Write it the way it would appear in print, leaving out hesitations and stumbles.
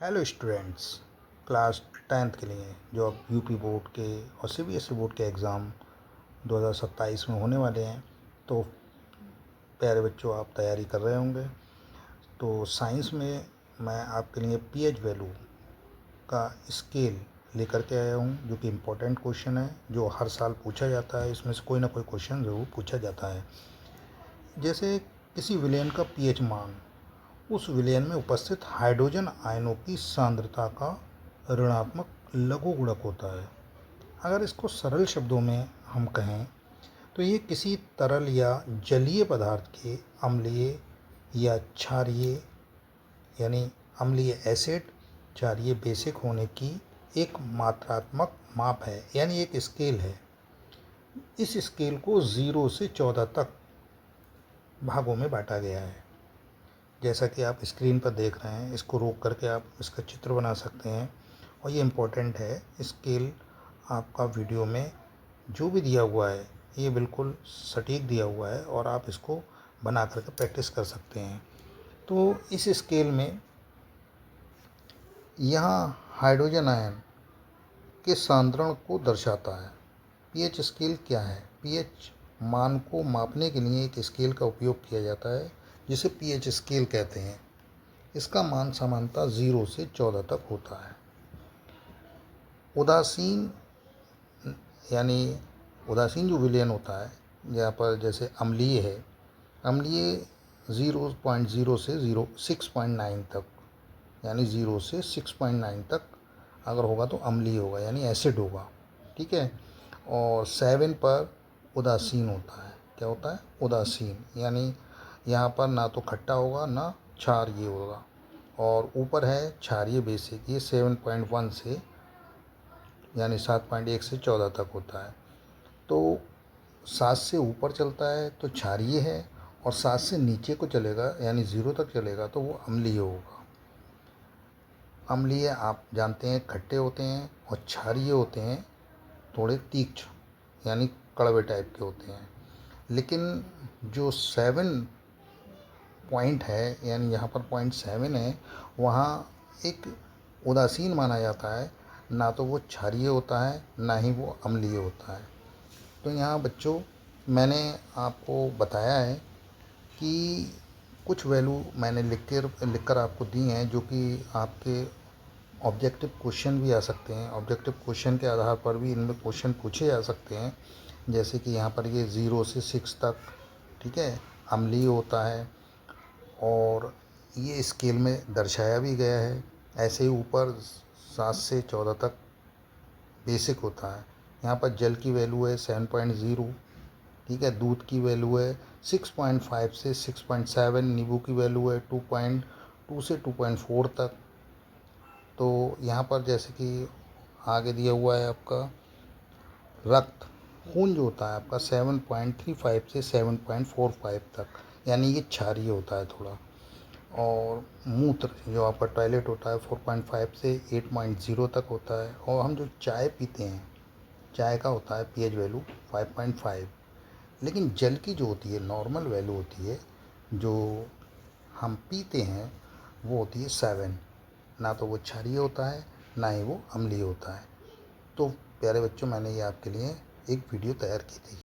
Hello students, class 10th के लिए जो अब यूपी बोर्ड के और सीबीएसई बोर्ड के एग्ज़ाम 2027 में होने वाले हैं। तो प्यारे बच्चों, आप तैयारी कर रहे होंगे। तो साइंस में मैं आपके लिए पीएच वैल्यू का स्केल लेकर के आया हूँ, जो कि इम्पोर्टेंट क्वेश्चन है, जो हर साल पूछा जाता है। इसमें से कोई ना कोई क्वेश्चन ज़रूर पूछा जाता है। जैसे किसी विलयन का पीएच मान उस विलयन में उपस्थित हाइड्रोजन आयनों की सांद्रता का ऋणात्मक लघु गुणक होता है। अगर इसको सरल शब्दों में हम कहें तो ये किसी तरल या जलीय पदार्थ के अम्लीय या क्षारीय, यानी अम्लीय एसिड, क्षारीय बेसिक होने की एक मात्रात्मक माप है, यानी एक स्केल है। इस स्केल को 0 से 14 तक भागों में बांटा गया है। जैसा कि आप स्क्रीन पर देख रहे हैं, इसको रोक करके आप इसका चित्र बना सकते हैं। और ये इम्पोर्टेंट है, स्केल आपका वीडियो में जो भी दिया हुआ है ये बिल्कुल सटीक दिया हुआ है और आप इसको बना करके प्रैक्टिस कर सकते हैं। तो इस स्केल में यहाँ हाइड्रोजन आयन के सांद्रण को दर्शाता है। पीएच स्केल क्या है? पीएच मान को मापने के लिए एक स्केल का उपयोग किया जाता है, जिसे पीएच स्केल कहते हैं। इसका मान सामान्यतः 0 से 14 तक होता है। उदासीन, यानी उदासीन जो विलयन होता है, यहाँ पर जैसे अम्लीय है, अम्लीय 0.0 से 6.9 तक, यानी 0 से 6.9 तक अगर होगा तो अम्लीय होगा, यानी एसिड होगा। ठीक है। और 7 पर उदासीन होता है। क्या होता है? उदासीन, यानी यहाँ पर ना तो खट्टा होगा ना क्षारीय होगा। और ऊपर है क्षारीय बेसिक, ये 7.1 से, यानी 7.1 से 14 तक होता है। तो 7 से ऊपर चलता है तो क्षारीय है, और 7 से नीचे को चलेगा यानी 0 तक चलेगा तो वो अम्लीय होगा। अम्लीय आप जानते हैं खट्टे होते हैं, और क्षारीय होते हैं थोड़े तीक्ष्ण, यानी कड़वे टाइप के होते हैं। लेकिन जो 7 पॉइंट है, यानी यहाँ पर पॉइंट 7 है, वहाँ एक उदासीन माना जाता है। ना तो वो क्षारीय होता है ना ही वो अम्लीय होता है। तो यहाँ बच्चों, मैंने आपको बताया है कि कुछ वैल्यू मैंने लिख कर आपको दी हैं, जो कि आपके ऑब्जेक्टिव क्वेश्चन भी आ सकते हैं। ऑब्जेक्टिव क्वेश्चन के आधार पर भी इनमें क्वेश्चन पूछे जा सकते हैं। जैसे कि यहाँ पर ये 0 से 6 तक, ठीक है, अम्लीय होता है, और ये स्केल में दर्शाया भी गया है। ऐसे ही ऊपर 7 से 14 तक बेसिक होता है। यहाँ पर जल की वैल्यू है 7.0, ठीक है। दूध की वैल्यू है 6.5 से 6.7, नींबू की वैल्यू है 2.2 से 2.4 तक। तो यहाँ पर जैसे कि आगे दिया हुआ है आपका रक्त, खून जो होता है आपका 7.35 से 7.45 तक, यानी ये क्षारीय होता है थोड़ा। और मूत्र जो आपका टॉयलेट होता है 4.5 से 8.0 तक होता है। और हम जो चाय पीते हैं, चाय का होता है पीएच वैल्यू 5.5। लेकिन जल की जो होती है नॉर्मल वैल्यू होती है, जो हम पीते हैं, वो होती है 7। ना तो वो क्षारीय होता है ना ही वो अम्लीय होता है। तो प्यारे बच्चों, मैंने ये आपके लिए एक वीडियो तैयार की थी।